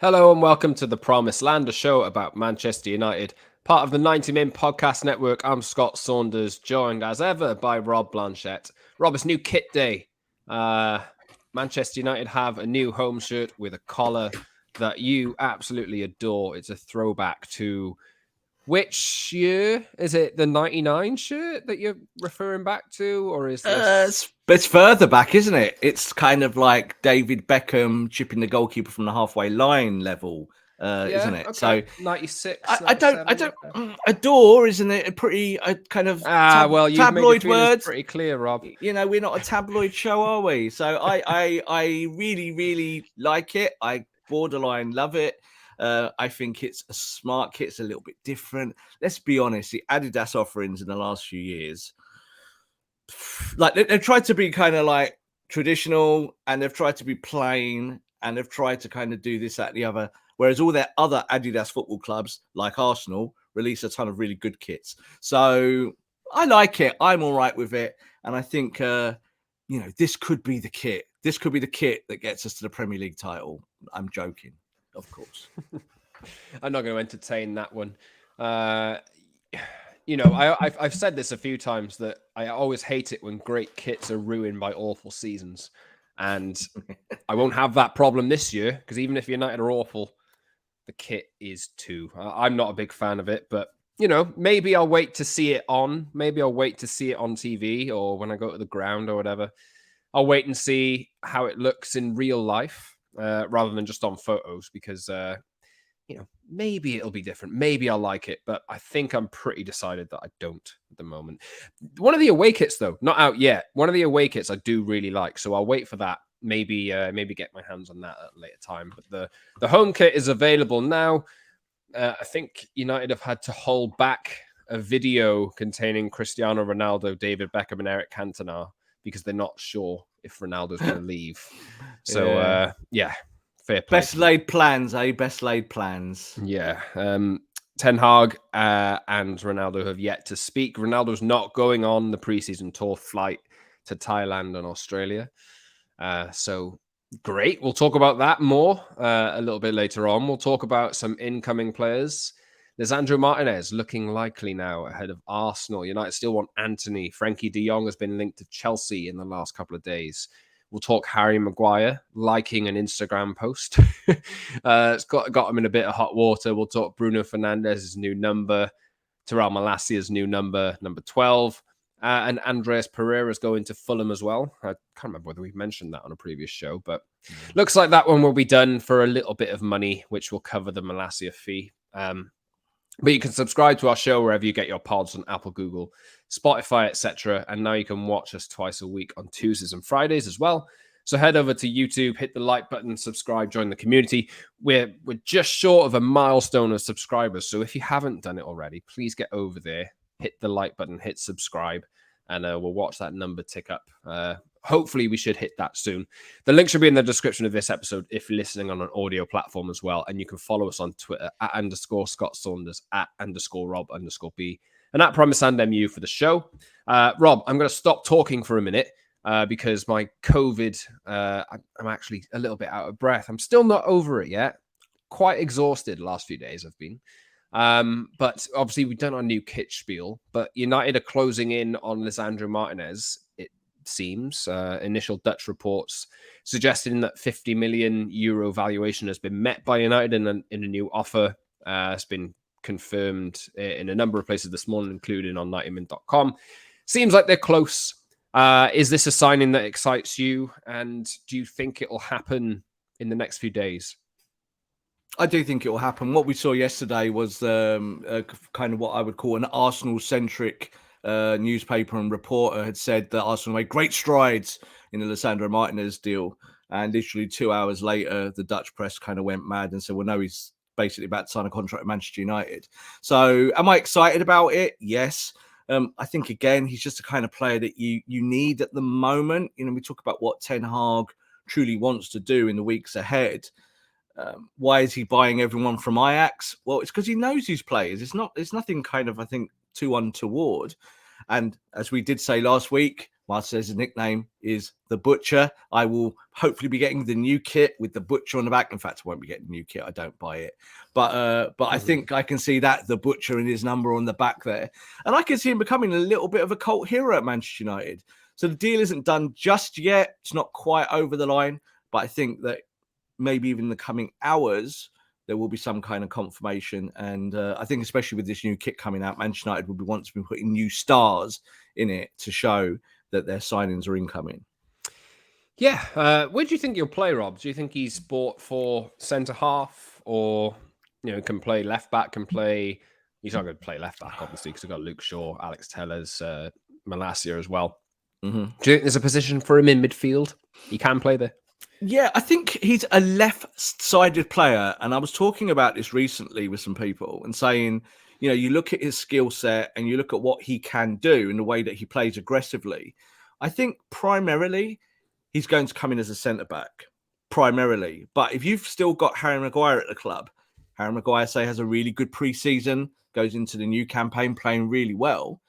Hello and welcome to the Promised Land, a show about Manchester United, part of the 90 Min Podcast Network. I'm Scott Saunders, joined as ever by Rob Blanchette. Rob, it's new kit day. Manchester United have a new home shirt with a collar that you absolutely adore. It's a throwback to which year? Is it the 99 shirt that you're referring back to, or is this... It's further back, isn't it? It's kind of like David Beckham chipping the goalkeeper from the halfway line level, isn't Yeah, it? okay. So 96, I don't, 97. Okay. adore, isn't it? A pretty kind of Well, you've made your tabloid feelings words. pretty clear, Rob. You know, we're not a tabloid show, are we? So I really, really like it. I borderline love it. I think it's a smart kit. It's a little bit different. Let's be honest. The Adidas offerings in the last few years, like they've tried to be kind of like traditional, and they've tried to be plain, and they've tried to kind of do this, that, the other. Whereas all their other Adidas football clubs, like Arsenal, release a ton of really good kits. So I like it. I'm all right with it. And I think, this could be the kit. This could be the kit that gets us to the Premier League title. I'm joking, of course. I'm not going to entertain that one. I've said this a few times that I always hate it when great kits are ruined by awful seasons. And I won't have that problem this year, because even if United are awful, the kit is too. I'm not a big fan of it, but maybe I'll wait to see it on. Maybe I'll wait to see it on TV or when I go to the ground or whatever. I'll wait and see how it looks in real life rather than just on photos, because maybe it'll be different. Maybe I'll like it, but I think I'm pretty decided that I don't at the moment. One of the away kits, though, not out yet. One of the away kits I do really like, so I'll wait for that. Maybe get my hands on that at a later time. But the home kit is available now. I think United have had to hold back a video containing Cristiano Ronaldo, David Beckham, and Eric Cantona because they're not sure if Ronaldo's going to leave. So, fair play. Best laid plans, eh? Best laid plans. Yeah. Ten Hag and Ronaldo have yet to speak. Ronaldo's not going on the preseason tour flight to Thailand and Australia. So great. We'll talk about that more a little bit later on. We'll talk about some incoming players. Lisandro Martinez looking likely now ahead of Arsenal. United still want Antony. Frenkie de Jong has been linked to Chelsea in the last couple of days. We'll talk Harry Maguire liking an Instagram post. It's got him in a bit of hot water. We'll talk Bruno Fernandes's new number, Terrell Malacia's new number 12. And Andreas Pereira's going to Fulham as well. I can't remember whether we've mentioned that on a previous show, but looks like that one will be done for a little bit of money, which will cover the Malacia fee. But you can subscribe to our show wherever you get your pods on Apple, Google, Spotify, etc. And now you can watch us twice a week on Tuesdays and Fridays as well. So head over to YouTube, hit the like button, subscribe, join the community. We're just short of a milestone of subscribers. So if you haven't done it already, please get over there, hit the like button, hit subscribe, and we'll watch that number tick up. Hopefully, we should hit that soon. The link should be in the description of this episode if you're listening on an audio platform as well. And you can follow us on Twitter @_Scott Saunders, @_Rob_B, and @PromiseLandMU for the show. Rob, I'm going to stop talking for a minute because my COVID, I'm actually a little bit out of breath. I'm still not over it yet. Quite exhausted the last few days I've been. But obviously we've done our new kit spiel, but United are closing in on Lisandro Martinez, it seems. Initial Dutch reports suggesting that €50 million valuation has been met by United in a new offer. It's been confirmed in a number of places this morning, including on 90min.com. Seems like they're close. Is this a signing that excites you? And do you think it will happen in the next few days? I do think it will happen. What we saw yesterday was kind of what I would call an Arsenal-centric newspaper and reporter had said that Arsenal made great strides in the Lisandro Martinez deal. And literally 2 hours later, the Dutch press kind of went mad and said, well, no, he's basically about to sign a contract with Manchester United. So am I excited about it? Yes. I think, again, he's just the kind of player that you need at the moment. You know, we talk about what Ten Hag truly wants to do in the weeks ahead. Why is he buying everyone from Ajax? Well, it's because he knows these players. It's nothing kind of, I think, too untoward. And as we did say last week, Martinez's nickname is the Butcher. I will hopefully be getting the new kit with the Butcher on the back. In fact, I won't be getting the new kit. I don't buy it. But I think I can see that, the Butcher and his number on the back there. And I can see him becoming a little bit of a cult hero at Manchester United. So the deal isn't done just yet. It's not quite over the line. But I think that maybe even in the coming hours, there will be some kind of confirmation. And I think especially with this new kit coming out, Manchester United will be want to be putting new stars in it to show that their signings are incoming. Yeah. Where do you think he'll play, Rob? Do you think he's bought for centre half, or can play left back? He's not going to play left back, obviously, because we've got Luke Shaw, Alex Tellers, Malacia as well. Mm-hmm. Do you think there's a position for him in midfield? He can play there. Yeah, I think he's a left-sided player, and I was talking about this recently with some people and saying, you look at his skill set and you look at what he can do in the way that he plays aggressively. I think primarily he's going to come in as a centre-back, primarily. But if you've still got Harry Maguire at the club, Harry Maguire, say, has a really good pre-season, goes into the new campaign playing really well,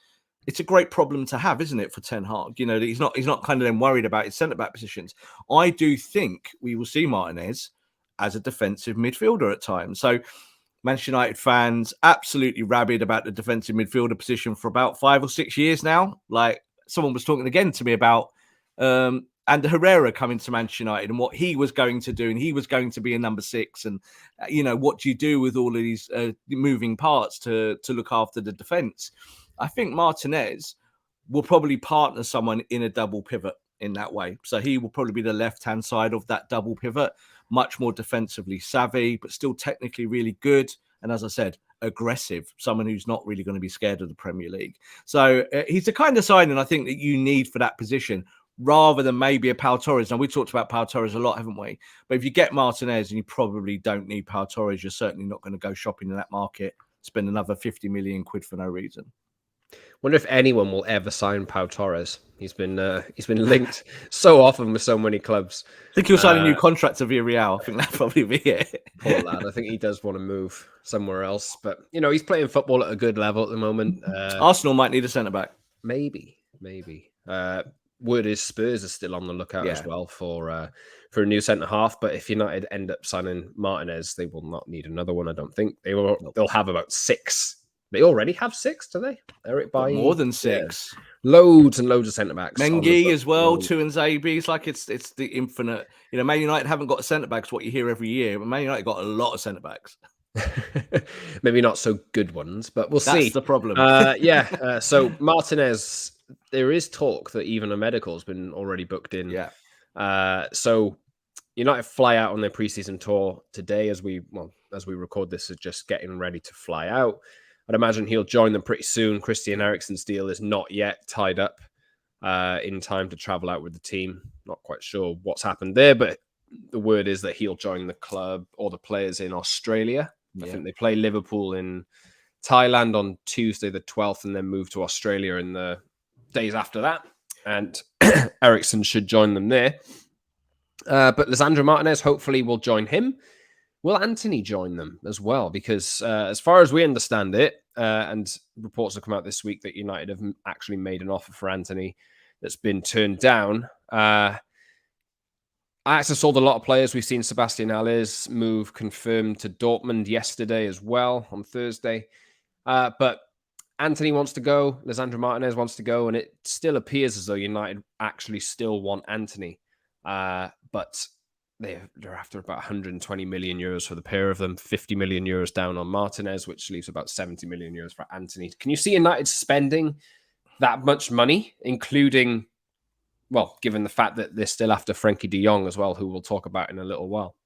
it's a great problem to have, isn't it, for Ten Hag? He's not kind of then worried about his centre-back positions. I do think we will see Martinez as a defensive midfielder at times. So Manchester United fans absolutely rabid about the defensive midfielder position for about 5 or 6 years now. Like, someone was talking again to me about and Herrera coming to Manchester United and what he was going to do, and he was going to be a number 6. And what do you do with all of these moving parts to look after the defence? I think Martinez will probably partner someone in a double pivot in that way. So he will probably be the left-hand side of that double pivot, much more defensively savvy, but still technically really good. And as I said, aggressive, someone who's not really going to be scared of the Premier League. So he's the kind of signing I think that you need for that position, rather than maybe a Pau Torres. Now, we talked about Pau Torres a lot, haven't we? But if you get Martinez and you probably don't need Pau Torres, you're certainly not going to go shopping in that market, spend another 50 million quid for no reason. Wonder if anyone will ever sign Pau Torres. He's been linked so often with so many clubs. I think he'll sign a new contract to Villarreal. I think that'll probably be it. Poor lad. I think he does want to move somewhere else. But, he's playing football at a good level at the moment. Arsenal might need a centre-back. Maybe. Word is Spurs are still on the lookout as well for a new centre-half. But if United end up signing Martinez, they will not need another one, I don't think. They'll have about 6. They already have 6, do they? Eric Bailly, more than 6. Yeah. Loads and loads of centre-backs. Mengi as well, Tuanzebe. It's like it's the infinite. Man United haven't got a centre-backs, what you hear every year, but Man United got a lot of centre-backs. Maybe not so good ones, but we'll see. That's the problem. So Martinez, there is talk that even a medical has been already booked in. Yeah. So United fly out on their preseason tour today as we record this, is just getting ready to fly out. I'd imagine he'll join them pretty soon. Christian Eriksen's deal is not yet tied up in time to travel out with the team. Not quite sure what's happened there, but the word is that he'll join the club or the players in Australia. I think they play Liverpool in Thailand on Tuesday the 12th and then move to Australia in the days after that. And Eriksen should join them there. But Lisandro Martinez hopefully will join him. Will Antony join them as well? Because as far as we understand it, and reports have come out this week that United have actually made an offer for Antony that's been turned down. Ajax have sold a lot of players. We've seen Sebastian Haller move confirmed to Dortmund yesterday as well on Thursday. But Antony wants to go. Lisandro Martinez wants to go. And it still appears as though United actually still want Antony. But they're after about 120 million euros for the pair of them, 50 million euros down on Martinez, which leaves about 70 million euros for Antony. Can you see United spending that much money, including, well, given the fact that they're still after Frenkie de Jong as well, who we'll talk about in a little while?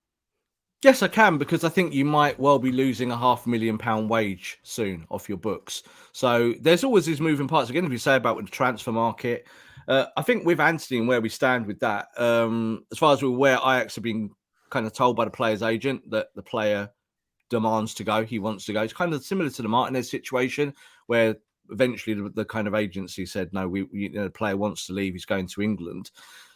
Yes, I can, because I think you might well be losing a £500,000 wage soon off your books. So there's always these moving parts. Again, if you say about with the transfer market, I think with Antony and where we stand with that, as far as we're aware, Ajax have been kind of told by the player's agent that the player demands to go. He wants to go. It's kind of similar to the Martinez situation, where eventually the kind of agency said, no, the player wants to leave. He's going to England.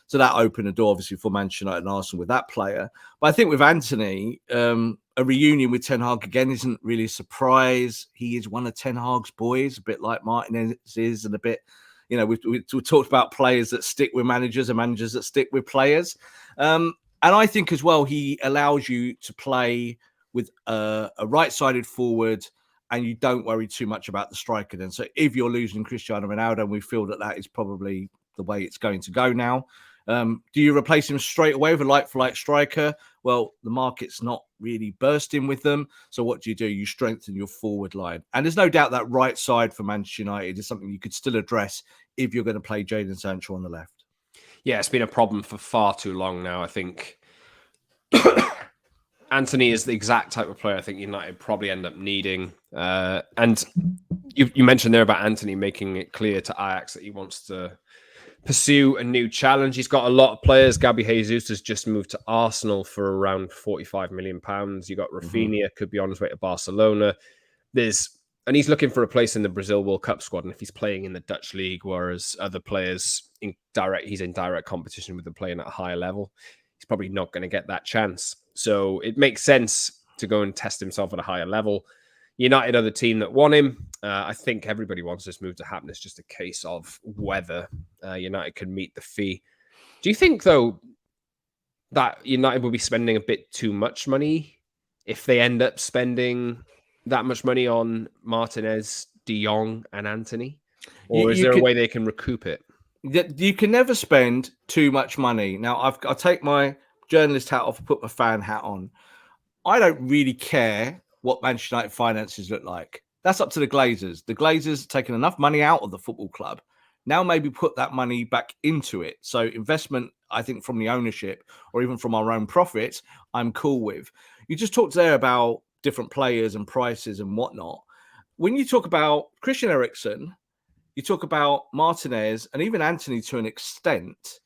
So that opened the door, obviously, for Manchester United and Arsenal with that player. But I think with Antony, a reunion with Ten Hag again isn't really a surprise. He is one of Ten Hag's boys, a bit like Martinez is, and a bit You know, we talked about players that stick with managers and managers that stick with players. And I think as well, he allows you to play with a right-sided forward, and you don't worry too much about the striker then. So if you're losing Cristiano Ronaldo, and we feel that is probably the way it's going to go now, do you replace him straight away with a like-for-like striker? Well, the market's not really bursting with them. So what do? You strengthen your forward line. And there's no doubt that right side for Manchester United is something you could still address if you're going to play Jadon Sancho on the left. Yeah, it's been a problem for far too long now. I think Antony is the exact type of player I think United probably end up needing. And you mentioned there about Antony making it clear to Ajax that he wants to pursue a new challenge. He's got a lot of players. Gabby Jesus has just moved to Arsenal for around £45 million. You got Rafinha, could be on his way to Barcelona. And he's looking for a place in the Brazil World Cup squad. And if he's playing in the Dutch league, whereas other players he's in direct competition with them playing at a higher level, he's probably not going to get that chance. So it makes sense to go and test himself at a higher level. United are the team that want him. I think everybody wants this move to happen. It's just a case of whether United can meet the fee. Do you think, though, that United will be spending a bit too much money if they end up spending that much money on Martinez, De Jong, and Antony? Or is there a way they can recoup it? You can never spend too much money. Now, I'll take my journalist hat off and put my fan hat on. I don't really care what Manchester United finances look like. That's up to the Glazers. The Glazers have taken enough money out of the football club. Now maybe put that money back into it. So investment, I think, from the ownership or even from our own profits, I'm cool with. You just talked there about different players and prices and whatnot. When you talk about Christian Eriksen, you talk about Martinez and even Antony to an extent,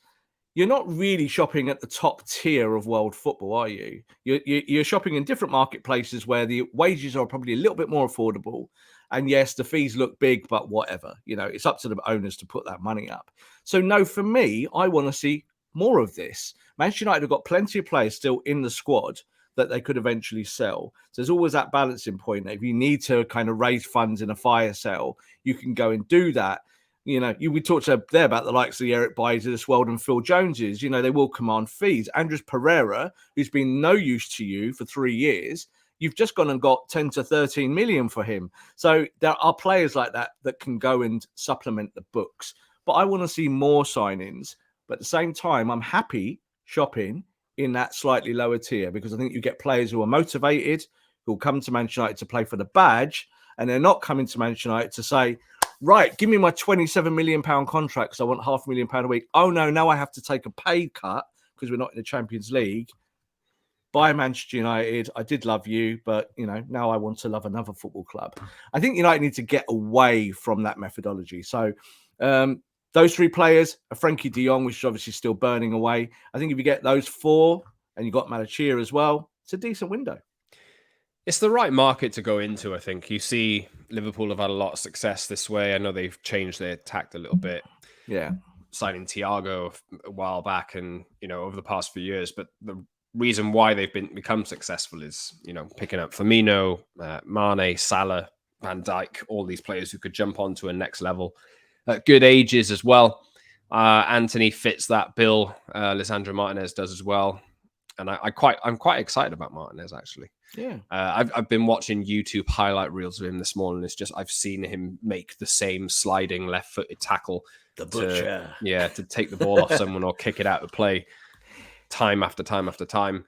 you're not really shopping at the top tier of world football, are you? You're shopping in different marketplaces where the wages are probably a little bit more affordable. And yes, the fees look big, but whatever. You know, it's up to the owners to put that money up. So no, for me, I want to see more of this. Manchester United have got plenty of players still in the squad that they could eventually sell. So there's always that balancing point that if you need to kind of raise funds in a fire sale, you can go and do that. You know, we talked there about the likes of the Eric Bailly's of this world and Phil Joneses. You know, they will command fees. Andres Pereira, who's been no use to you for 3 years, you've just gone and got 10 to 13 million for him. So there are players like that that can go and supplement the books. But I want to see more signings. But at the same time, I'm happy shopping in that slightly lower tier because I think you get players who are motivated, who will come to Manchester United to play for the badge, and they're not coming to Manchester United to say, right, give me my £27 million contract because I want £500,000 a week. Oh, no, now I have to take a pay cut because we're not in the Champions League. Bye, Manchester United. I did love you, but, you know, now I want to love another football club. I think United need to get away from that methodology. So those three players, a Frenkie de Jong, which is obviously still burning away. I think if you get those four and you've got Malachia as well, it's a decent window. It's the right market to go into, I think. You see Liverpool have had a lot of success this way. I know they've changed their tact a little bit. Yeah. Signing Thiago a while back and, you know, over the past few years. But the reason why they've become successful is, you know, picking up Firmino, Mane, Salah, Van Dijk, all these players who could jump on to a next level at good ages as well. Antony fits that bill. Lisandro Martinez does as well. And I'm quite excited about Martinez, actually. Yeah. I've been watching YouTube highlight reels of him this morning. It's just I've seen him make the same sliding left-footed tackle. The butcher. To take the ball off someone or kick it out of play time after time after time.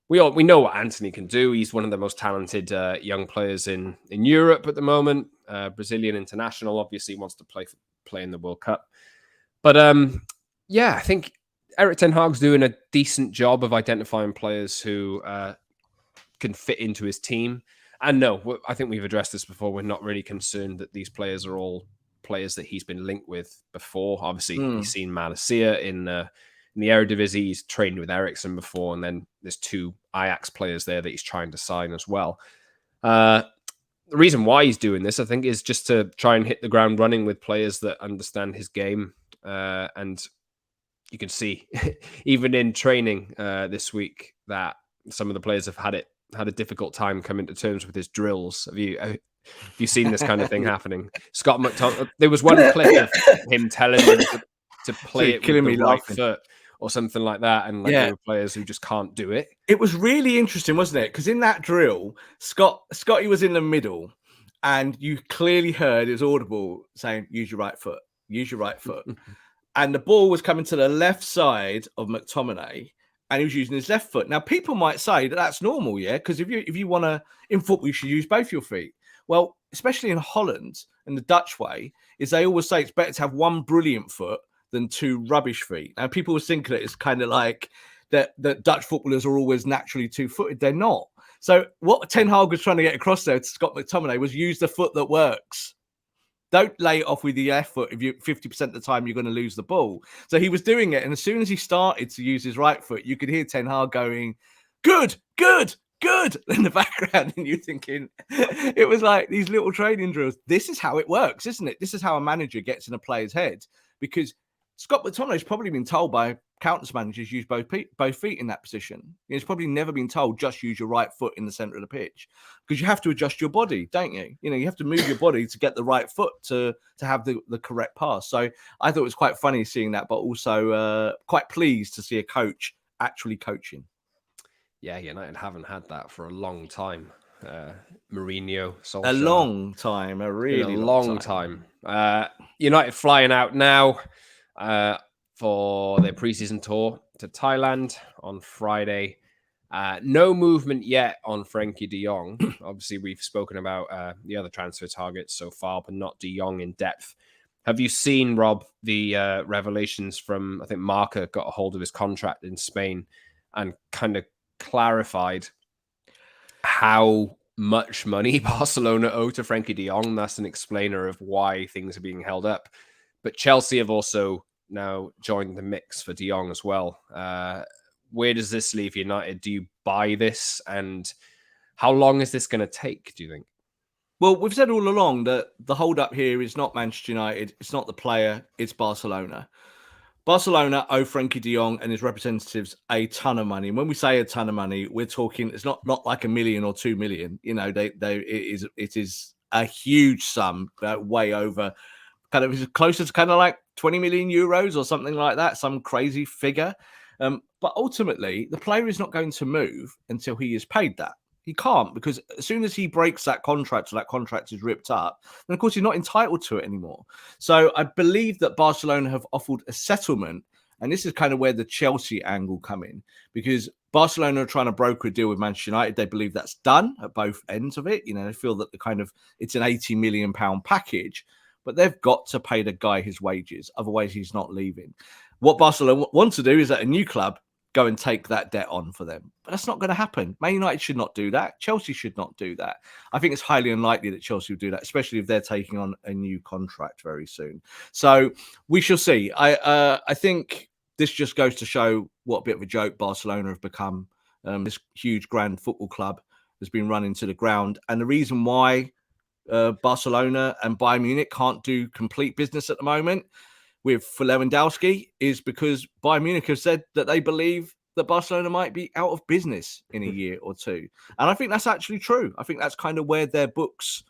We know what Antony can do. He's one of the most talented young players in Europe at the moment. Brazilian international, obviously wants to play in the World Cup. But I think Erik ten Hag's doing a decent job of identifying players who can fit into his team. And no, I think we've addressed this before. We're not really concerned that these players are all players that he's been linked with before. Obviously, he's seen Malacia in the Eredivisie. He's trained with Eriksen before, and then there's 2 Ajax players there that he's trying to sign as well. The reason why he's doing this, I think, is just to try and hit the ground running with players that understand his game. And you can see, even in training this week, that some of the players have had a difficult time coming to terms with his drills. Have you seen this kind of thing happening? Scott McTominay, there was one clip of him telling them to play it with the right foot or something like that. And like there were players who just can't do it. It was really interesting, wasn't it? Because in that drill, Scotty was in the middle and you clearly heard it was audible saying, use your right foot, use your right foot. And the ball was coming to the left side of McTominay and he was using his left foot. Now, people might say that that's normal, yeah? Because if you want to, in football, you should use both your feet. Well, especially in Holland and the Dutch way, is they always say it's better to have one brilliant foot than two rubbish feet. And people always think that it's kind of like that Dutch footballers are always naturally two-footed. They're not. So what Ten Hag was trying to get across there to Scott McTominay was use the foot that works. Don't lay it off with your left foot. If you 50% of the time you're going to lose the ball. So he was doing it. And as soon as he started to use his right foot, you could hear Ten Hag going, good, good, good in the background. And you're thinking, it was like these little training drills. This is how it works, isn't it? This is how a manager gets in a player's head. Because Scott McTominay's probably been told by countless managers use both feet in that position. He's probably never been told just use your right foot in the center of the pitch because you have to adjust your body, don't you? You know, you have to move your body to get the right foot to have the correct pass. So I thought it was quite funny seeing that, but also quite pleased to see a coach actually coaching. Yeah, United haven't had that for a long time. Mourinho, Solskjaer. A long time, a really long time. United flying out now for their preseason tour to Thailand on Friday. No movement yet on Frenkie de Jong. Obviously, we've spoken about the other transfer targets so far, but not de Jong in depth. Have you seen, Rob, the revelations from, I think Marca got a hold of his contract in Spain and kind of clarified how much money Barcelona owe to Frenkie de Jong? That's an explainer of why things are being held up. But Chelsea have also now joined the mix for de Jong as well. Where does this leave United? Do you buy this? And how long is this going to take, do you think? Well, we've said all along that the hold-up here is not Manchester United. It's not the player. It's Barcelona. Barcelona owe Frenkie de Jong and his representatives a ton of money. And when we say a ton of money, we're talking, it's not like $1 million or 2 million. You know, it is a huge sum, way over, kind of closer to kind of like 20 million euros or something like that, some crazy figure. But ultimately, the player is not going to move until he is paid that. He can't, because as soon as he breaks that contract, so that contract is ripped up, then of course he's not entitled to it anymore. So I believe that Barcelona have offered a settlement, and this is kind of where the Chelsea angle come in, because Barcelona are trying to broker a deal with Manchester United. They believe that's done at both ends of it. You know, they feel that it's an £80 million package, but they've got to pay the guy his wages. Otherwise, he's not leaving. What Barcelona want to do is that a new club go and take that debt on for them. But that's not going to happen. Man United should not do that. Chelsea should not do that. I think it's highly unlikely that Chelsea will do that, especially if they're taking on a new contract very soon. So we shall see. I think this just goes to show what a bit of a joke Barcelona have become. This huge grand football club has been run into the ground. And the reason why Barcelona and Bayern Munich can't do complete business at the moment for Lewandowski is because Bayern Munich have said that they believe that Barcelona might be out of business in a year or two. And I think that's actually true. I think that's kind of where their books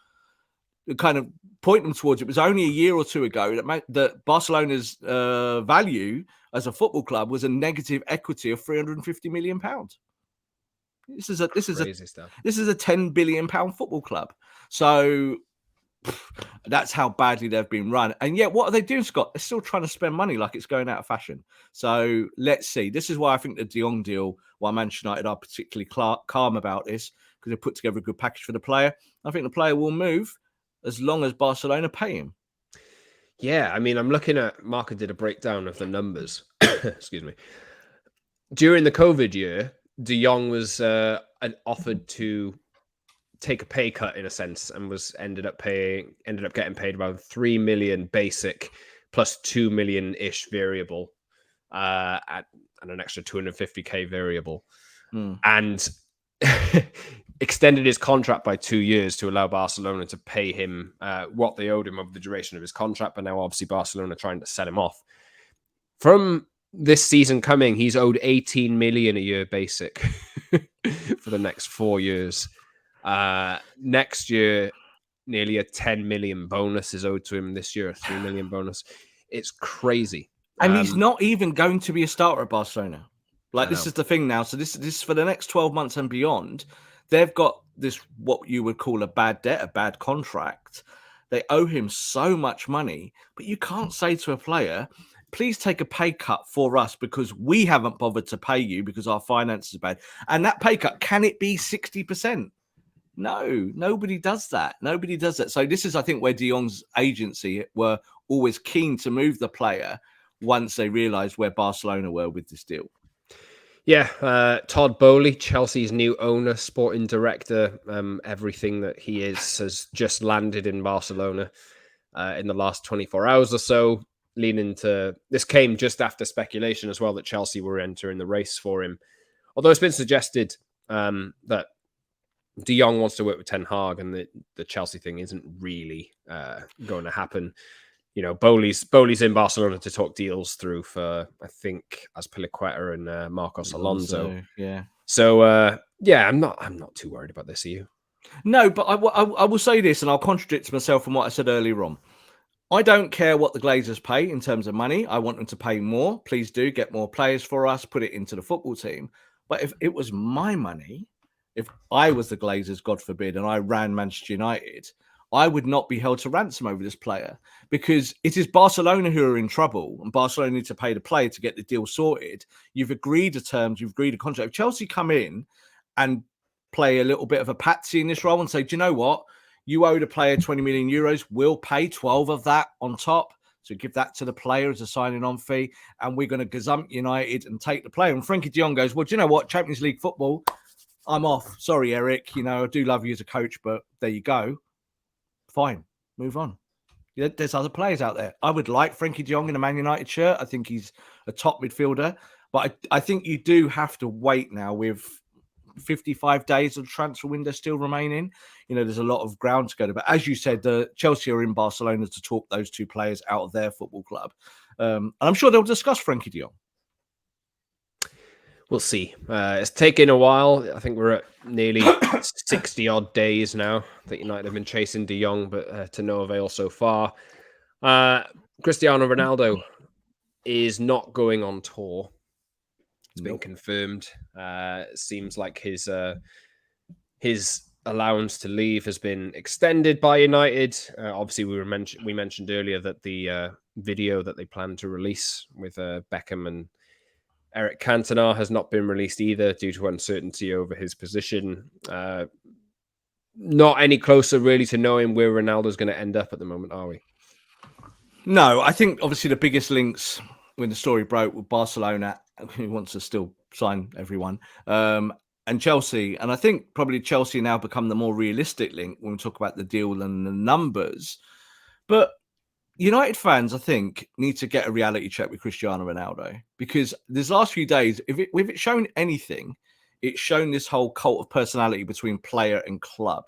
kind of point them towards. It was only a year or two ago that Barcelona's value as a football club was a negative equity of £350 million. This is a £10 billion football club. So that's how badly they've been run. And yet, what are they doing, Scott? They're still trying to spend money like it's going out of fashion. So let's see. This is why I think the de Jong deal, why Manchester United are particularly calm about this, because they put together a good package for the player. I think the player will move as long as Barcelona pay him. Yeah, I mean, I'm looking at, Marca did a breakdown of the numbers. Excuse me. During the COVID year, de Jong was offered to take a pay cut in a sense, and ended up getting paid around 3 million basic plus 2 million ish variable, and an extra 250k variable, and extended his contract by 2 years to allow Barcelona to pay him what they owed him over the duration of his contract. But now obviously Barcelona trying to set him off. From this season coming, he's owed 18 million a year basic for the next 4 years. Next year, nearly a 10 million bonus is owed to him this year, a 3 million bonus. It's crazy. And he's not even going to be a starter at Barcelona. Like, this is the thing now. So this is for the next 12 months and beyond. They've got this, what you would call a bad debt, a bad contract. They owe him so much money, but you can't say to a player, please take a pay cut for us because we haven't bothered to pay you because our finances are bad. And that pay cut, can it be 60%? No, nobody does that. Nobody does that. So this is, I think, where De Jong's agency were always keen to move the player once they realised where Barcelona were with this deal. Yeah, Todd Bowley, Chelsea's new owner, sporting director, everything that he is, has just landed in Barcelona in the last 24 hours or so. Leaning to this came just after speculation as well that Chelsea were entering the race for him. Although it's been suggested that De Jong wants to work with Ten Hag, and the Chelsea thing isn't really going to happen. You know, Bowley's in Barcelona to talk deals through for, I think, Azpilicueta and Marcos Alonso. Yeah. So yeah, I'm not too worried about this. Are you? No, but I will say this, and I'll contradict myself from what I said earlier on. I don't care what the Glazers pay in terms of money. I want them to pay more. Please do get more players for us. Put it into the football team. But if it was my money, if I was the Glazers, God forbid, and I ran Manchester United, I would not be held to ransom over this player because it is Barcelona who are in trouble and Barcelona need to pay the player to get the deal sorted. You've agreed to terms, you've agreed a contract. If Chelsea come in and play a little bit of a patsy in this role and say, do you know what? You owe the player 20 million euros. We'll pay 12 of that on top. So give that to the player as a signing on fee. And we're going to gazump United and take the player. And Frenkie de Jong goes, well, do you know what? Champions League football, I'm off. Sorry, Eric. You know, I do love you as a coach, but there you go. Fine. Move on. Yeah, there's other players out there. I would like Frenkie de Jong in a Man United shirt. I think he's a top midfielder. But I think you do have to wait now with 55 days of the transfer window still remaining. You know, there's a lot of ground to go to. But as you said, Chelsea are in Barcelona to talk those two players out of their football club. And I'm sure they'll discuss Frenkie de Jong. We'll see. It's taken a while. I think we're at nearly 60 odd days now that United have been chasing De Jong, but to no avail so far. Cristiano Ronaldo is not going on tour. It's been confirmed. It seems like his allowance to leave has been extended by United. Obviously, we mentioned earlier that the video that they plan to release with Beckham and Eric Cantona has not been released either due to uncertainty over his position. Not any closer really to knowing where Ronaldo's going to end up at the moment, are we? No, I think obviously the biggest links when the story broke with Barcelona, who wants to still sign everyone, and Chelsea. And I think probably Chelsea now become the more realistic link when we talk about the deal and the numbers. But United fans, I think, need to get a reality check with Cristiano Ronaldo because these last few days, if it's shown anything, it's shown this whole cult of personality between player and club.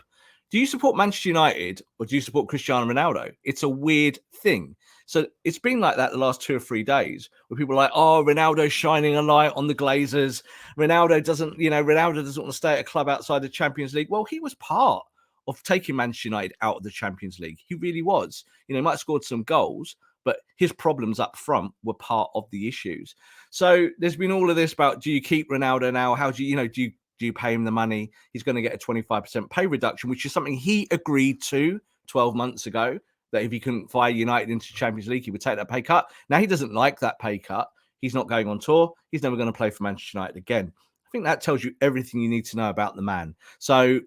Do you support Manchester United or do you support Cristiano Ronaldo? It's a weird thing. So it's been like that the last 2 or 3 days where people are like, oh, Ronaldo's shining a light on the Glazers. Ronaldo doesn't want to stay at a club outside the Champions League. Well, he was part of taking Manchester United out of the Champions League. He really was. You know, he might have scored some goals, but his problems up front were part of the issues. So there's been all of this about, do you keep Ronaldo now? How do you pay him the money? He's going to get a 25% pay reduction, which is something he agreed to 12 months ago, that if he couldn't fire United into Champions League, he would take that pay cut. Now he doesn't like that pay cut. He's not going on tour. He's never going to play for Manchester United again. I think that tells you everything you need to know about the man. So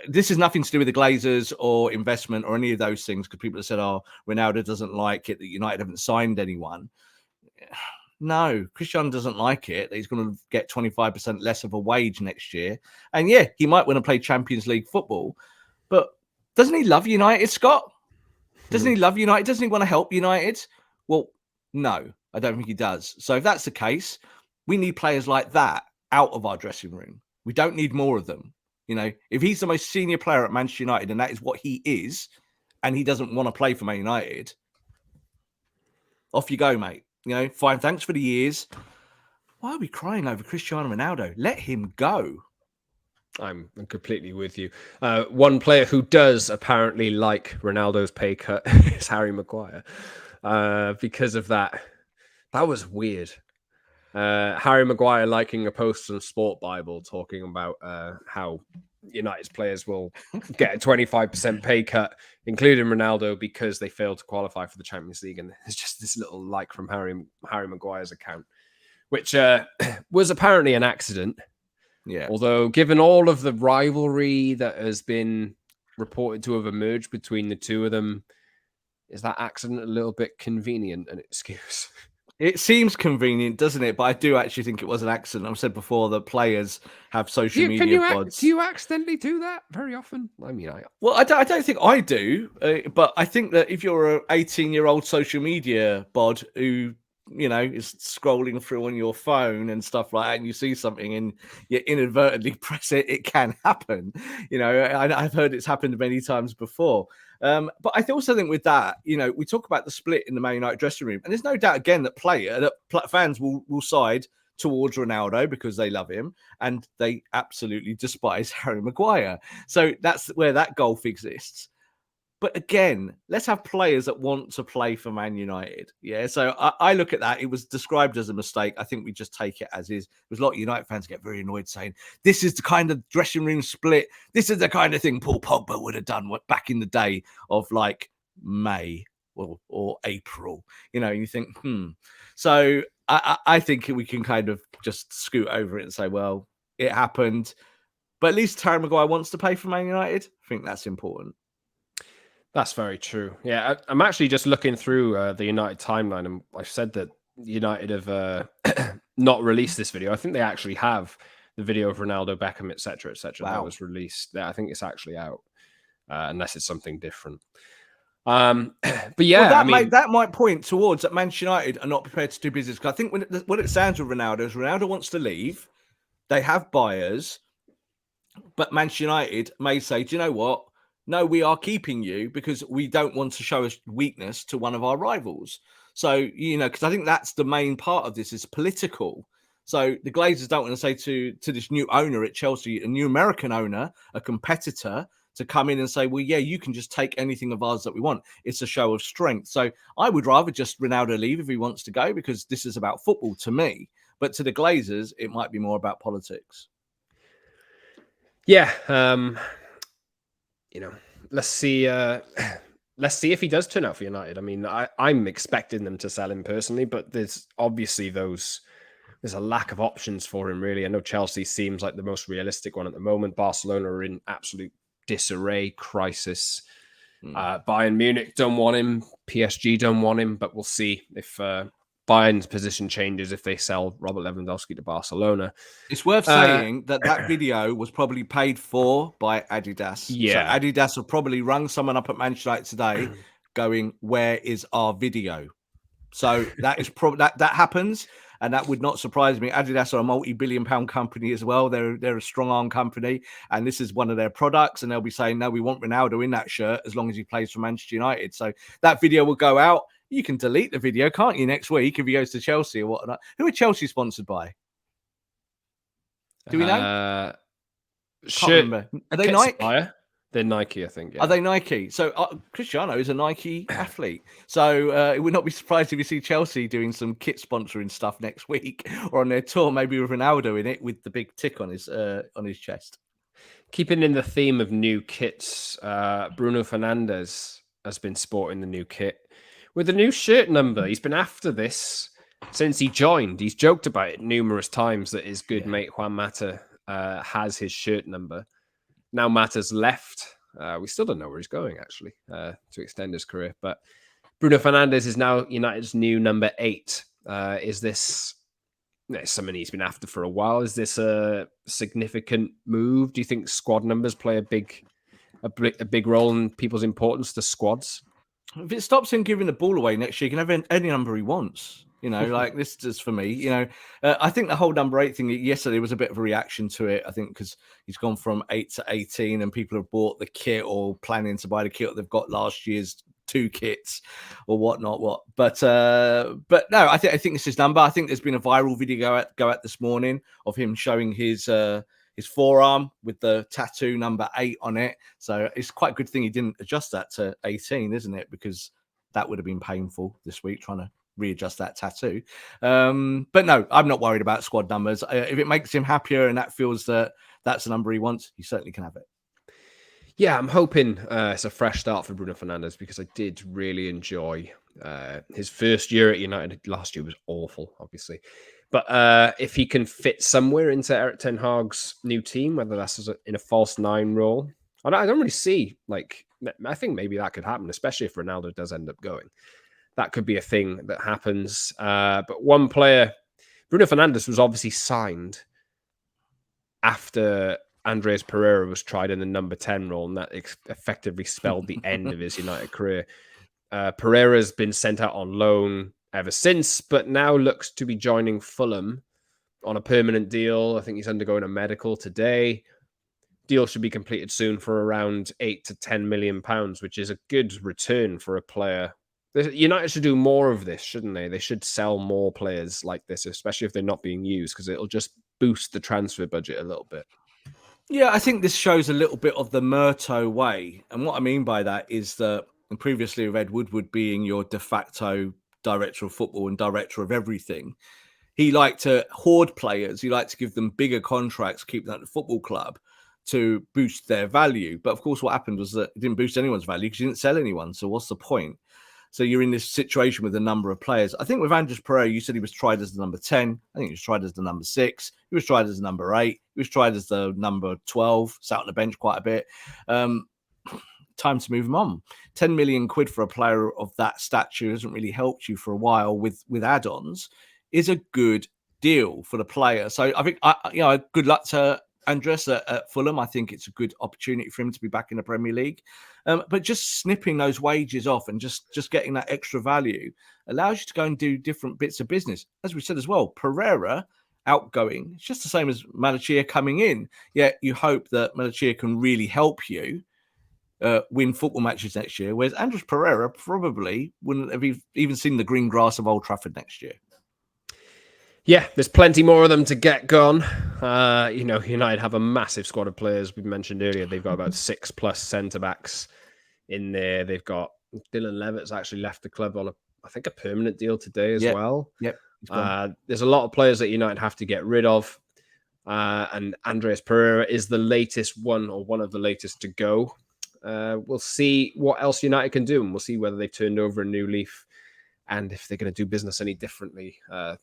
this is nothing to do with the Glazers or investment or any of those things, because people have said, oh, Ronaldo doesn't like it that United haven't signed anyone. No, Cristiano doesn't like it that he's going to get 25% less of a wage next year. And yeah, he might want to play Champions League football, but doesn't he love United, Scott? Doesn't he love United? Doesn't he want to help United? Well, no, I don't think he does. So if that's the case, we need players like that out of our dressing room. We don't need more of them. You know, if he's the most senior player at Manchester United, and that is what he is, and he doesn't want to play for Man United, off you go, mate. You know, fine, thanks for the years. Why are we crying over Cristiano Ronaldo? Let him go. I'm completely with you. One player who does apparently like Ronaldo's pay cut is Harry Maguire. Because of that. That was weird. Harry Maguire liking a post on Sport Bible talking about how United's players will get a 25% pay cut, including Ronaldo, because they failed to qualify for the Champions League. And it's just this little like from Harry Maguire's account, which was apparently an accident. Yeah. Although, given all of the rivalry that has been reported to have emerged between the two of them, is that accident a little bit convenient an excuse? It seems convenient, doesn't it? But I do actually think it was an accident. I've said before that players have social media bots. Do you accidentally do that very often? I mean, Well, I don't think I do, but I think that if you're an 18-year-old social media bod who, is scrolling through on your phone and stuff like that, and you see something and you inadvertently press it, it can happen. I've heard it's happened many times before. But I also think with that, we talk about the split in the Man United dressing room, and there's no doubt again that fans will side towards Ronaldo because they love him and they absolutely despise Harry Maguire. So that's where that gulf exists. But again, let's have players that want to play for Man United. Yeah. So I look at that. It was described as a mistake. I think we just take it as is. There's a lot of United fans get very annoyed saying, this is the kind of dressing room split. This is the kind of thing Paul Pogba would have done back in the day of like May or April. You think, So I think we can kind of just scoot over it and say, well, it happened. But at least Harry Maguire wants to play for Man United. I think that's important. That's very true. Yeah, I'm actually just looking through the United timeline, and I've said that United have not released this video. I think they actually have the video of Ronaldo, Beckham, etc., etc. Wow. That was released. Yeah, I think it's actually out, unless it's something different. But yeah, that might point towards that Manchester United are not prepared to do business. Because I think what it sounds with Ronaldo is Ronaldo wants to leave. They have buyers, but Manchester United may say, do you know what? No, we are keeping you because we don't want to show a weakness to one of our rivals. So, because I think that's the main part of this is political. So the Glazers don't want to say to this new owner at Chelsea, a new American owner, a competitor, to come in and say, well, yeah, you can just take anything of ours that we want. It's a show of strength. So I would rather just Ronaldo leave if he wants to go because this is about football to me. But to the Glazers, it might be more about politics. Yeah. Let's see. Let's see if he does turn out for United. I mean, I'm expecting them to sell him personally, but there's obviously there's a lack of options for him, really. I know Chelsea seems like the most realistic one at the moment. Barcelona are in absolute disarray, crisis. Bayern Munich don't want him. PSG don't want him, but we'll see if Bayern's position changes if they sell Robert Lewandowski to Barcelona. It's worth saying that video was probably paid for by Adidas. Yeah. So Adidas have probably rung someone up at Manchester United today going, where is our video? So that is that happens. And that would not surprise me. Adidas are a multi-billion-pound company as well. They're a strong-arm company, and this is one of their products. And they'll be saying, "No, we want Ronaldo in that shirt as long as he plays for Manchester United." So that video will go out. You can delete the video, can't you, next week if he goes to Chelsea or whatnot? Who are Chelsea sponsored by? Do we know? Can't remember. Are they Nike? Supplier? They're Nike, I think. Yeah. Are they Nike? So Cristiano is a Nike athlete. So it would not be surprised if you see Chelsea doing some kit sponsoring stuff next week or on their tour, maybe with Ronaldo in it with the big tick on his chest. Keeping in the theme of new kits, Bruno Fernandes has been sporting the new kit with a new shirt number. He's been after this since he joined. He's joked about it numerous times that his good mate Juan Mata has his shirt number. Now Mata's left. We still don't know where he's going, actually, to extend his career. But Bruno Fernandes is now United's new number 8. Is this something he's been after for a while? Is this a significant move? Do you think squad numbers play a big role in people's importance to squads? If it stops him giving the ball away next year, he can have any number he wants. Like this is for me. I think the whole number 8 thing yesterday was a bit of a reaction to it. I think because he's gone from 8 to 18, and people have bought the kit or planning to buy the kit. They've got last year's 2 kits or whatnot. But no, I think it's his number. I think there's been a viral video go out this morning of him showing his his forearm with the tattoo number 8 on it. So it's quite a good thing he didn't adjust that to 18, isn't it? Because that would have been painful this week trying to readjust that tattoo. But no, I'm not worried about squad numbers. If it makes him happier and that feels that that's the number he wants, he certainly can have it. Yeah, I'm hoping it's a fresh start for Bruno Fernandes because I did really enjoy his first year at United. Last year was awful, obviously. But if he can fit somewhere into Erik ten Hag's new team, whether that's in a false 9 role, I don't really see, like, I think maybe that could happen, especially if Ronaldo does end up going. That could be a thing that happens. But one player, Bruno Fernandes, was obviously signed after Andreas Pereira was tried in the number 10 role, and that effectively spelled the end of his United career. Pereira's been sent out on loan ever since, but now looks to be joining Fulham on a permanent deal. I think he's undergoing a medical today. Deal should be completed soon for around 8 to 10 million pounds, which is a good return for a player. United should do more of this, shouldn't they? They should sell more players like this, especially if they're not being used, because it'll just boost the transfer budget a little bit. Yeah, I think this shows a little bit of the Murto way. And what I mean by that is that previously with Ed Woodward being your de facto director of football and director of everything, he liked to hoard players. He liked to give them bigger contracts, keep them at the football club to boost their value. But of course, what happened was that it didn't boost anyone's value because he didn't sell anyone. So what's the point? So you're in this situation with a number of players. I think with Andreas Pereira, you said he was tried as the number 10. I think he was tried as the number 6. He was tried as the number 8. He was tried as the number 12, sat on the bench quite a bit. Time to move him on. 10 million quid for a player of that stature hasn't really helped you for a while with add-ons is a good deal for the player. So I think, good luck to Andres at Fulham. I think it's a good opportunity for him to be back in the Premier League. But just snipping those wages off and just getting that extra value allows you to go and do different bits of business. As we said as well, Pereira outgoing, it's just the same as Malacia coming in. Yet you hope that Malacia can really help you win football matches next year, whereas Andres Pereira probably wouldn't have even seen the green grass of Old Trafford next year. Yeah, there's plenty more of them to get gone. United have a massive squad of players. We mentioned earlier they've got about 6+ centre-backs in there. They've got Dylan Levitt's actually left the club on I think a permanent deal today as well. Yep. There's a lot of players that United have to get rid of. And Andreas Pereira is the latest one, or one of the latest to go. We'll see what else United can do, and we'll see whether they've turned over a new leaf and if they're going to do business any differently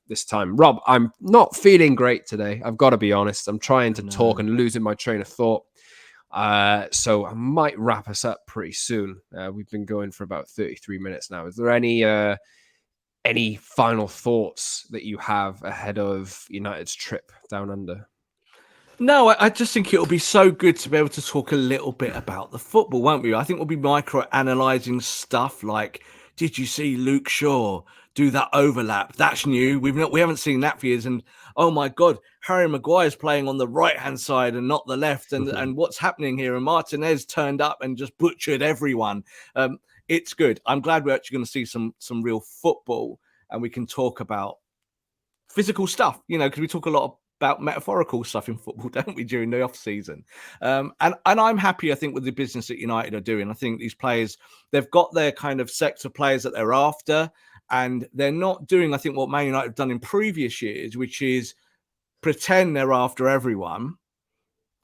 this time. Rob, I'm not feeling great today. I've got to be honest. I'm trying to talk and losing my train of thought. So I might wrap us up pretty soon. We've been going for about 33 minutes now. Is there any final thoughts that you have ahead of United's trip down under? No, I just think it'll be so good to be able to talk a little bit about the football, won't we? I think we'll be micro-analysing stuff like, did you see Luke Shaw do that overlap? That's new. We haven't seen that for years. And oh my God, Harry Maguire's playing on the right-hand side and not the left. And what's happening here? And Martinez turned up and just butchered everyone. It's good. I'm glad we're actually going to see some real football, and we can talk about physical stuff, because we talk a lot about metaphorical stuff in football, don't we, during the off season? And I'm happy, I think, with the business that United are doing. I think these players, they've got their kind of sect of players that they're after, and they're not doing, I think, what Man United have done in previous years, which is pretend they're after everyone,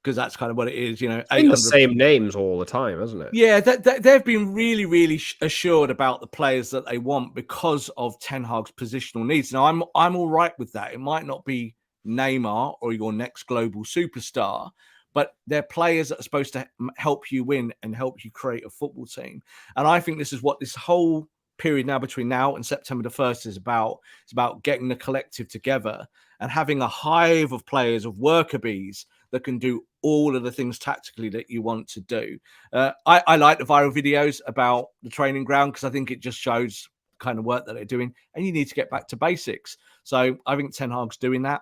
because that's kind of what it is, In the same names all the time, isn't it? Yeah, they've been really, really assured about the players that they want because of Ten Hag's positional needs. Now, I'm all right with that. It might not be Neymar or your next global superstar, but they're players that are supposed to help you win and help you create a football team. And I think this is what this whole period now between now and September the 1st is about. It's about getting the collective together and having a hive of players, of worker bees that can do all of the things tactically that you want to do. I like the viral videos about the training ground because I think it just shows the kind of work that they're doing, and you need to get back to basics. So I think Ten Hag's doing that.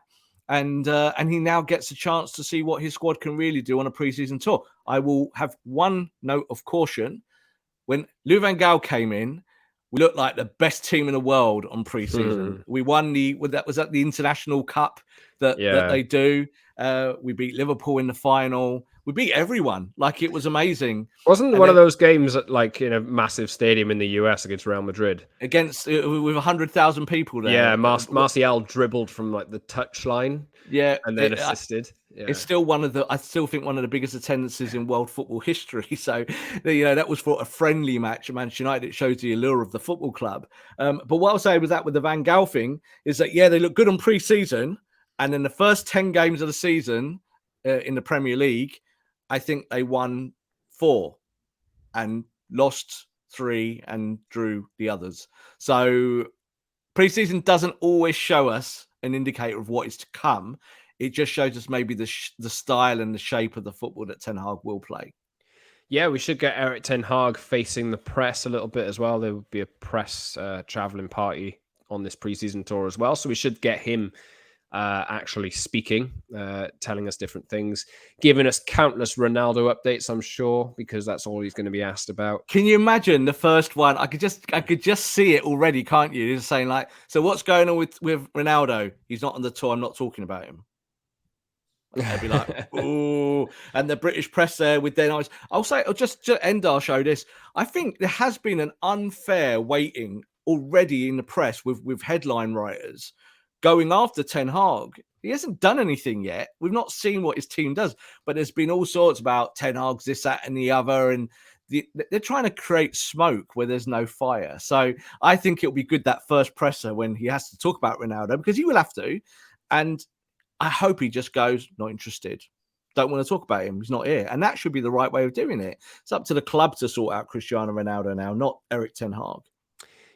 And he now gets a chance to see what his squad can really do on a preseason tour. I will have one note of caution. When Lou Van Gaal came in, We looked like the best team in the world on pre-season. We won that was at the International Cup that they do. We beat Liverpool in the final. We beat everyone. Like, it was amazing. Wasn't one of those games at, like, in a massive stadium in the US against Real Madrid? Against with 100,000 people there. Yeah, Martial dribbled from, like, the touchline. Yeah, And then assisted. It's still I still think one of the biggest attendances in world football history. So, that was for a friendly match at Manchester United. It shows the allure of the football club. But what I'll say with that, with the Van Gaal thing, is that, they look good on pre-season. And then the first 10 games of the season in the Premier League, I think they won 4 and lost 3 and drew the others. So pre-season doesn't always show us an indicator of what is to come. It just shows us maybe the style and the shape of the football that Ten Hag will play. Yeah, we should get Erik Ten Hag facing the press a little bit as well. There would be a press traveling party on this preseason tour as well. So we should get him actually speaking, telling us different things, giving us countless Ronaldo updates, I'm sure, because that's all he's going to be asked about. Can you imagine the first one? I could just see it already, can't you? Just saying, like, so what's going on with Ronaldo? He's not on the tour. I'm not talking about him. They'd be like, ooh, and the British press there with their eyes. I'll just to end our show this. I think there has been an unfair waiting already in the press with headline writers going after Ten Hag. He hasn't done anything yet. We've not seen what his team does, but there's been all sorts about Ten Hag's this, that, and the other, and they're trying to create smoke where there's no fire. So I think it'll be good, that first presser, when he has to talk about Ronaldo, because he will have to, and I hope he just goes, not interested. Don't want to talk about him. He's not here. And that should be the right way of doing it. It's up to the club to sort out Cristiano Ronaldo now, not Erik Ten Hag.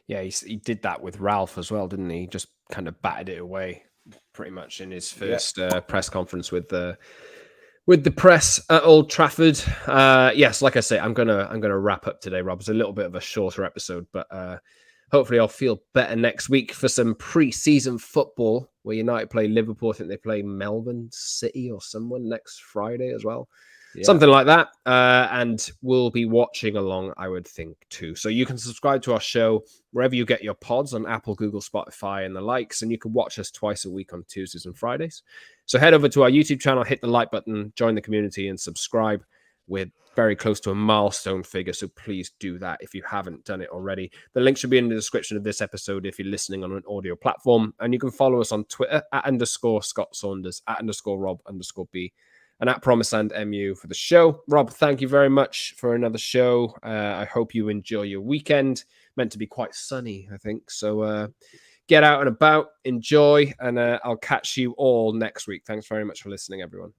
Yeah, he did that with Ralph as well, didn't he? Just kind of batted it away pretty much in his first press conference with the press at Old Trafford. Yes, like I say, I'm gonna wrap up today, Rob. It's a little bit of a shorter episode, but hopefully I'll feel better next week for some pre-season football where United play Liverpool. I think they play Melbourne City or someone next Friday as well. Yeah. Something like that. And we'll be watching along, I would think, too. So you can subscribe to our show wherever you get your pods, on Apple, Google, Spotify, and the likes. And you can watch us twice a week on Tuesdays and Fridays. So head over to our YouTube channel, hit the like button, join the community, and subscribe. We're very close to a milestone figure, so please do that if you haven't done it already. The link should be in the description of this episode if you're listening on an audio platform. And you can follow us on Twitter @_Scott Saunders, @Rob_B, and @PromiselandMU for the show. Rob, thank you very much for another show. I hope you enjoy your weekend. Meant to be quite sunny, I think. So get out and about, enjoy, and I'll catch you all next week. Thanks very much for listening, everyone.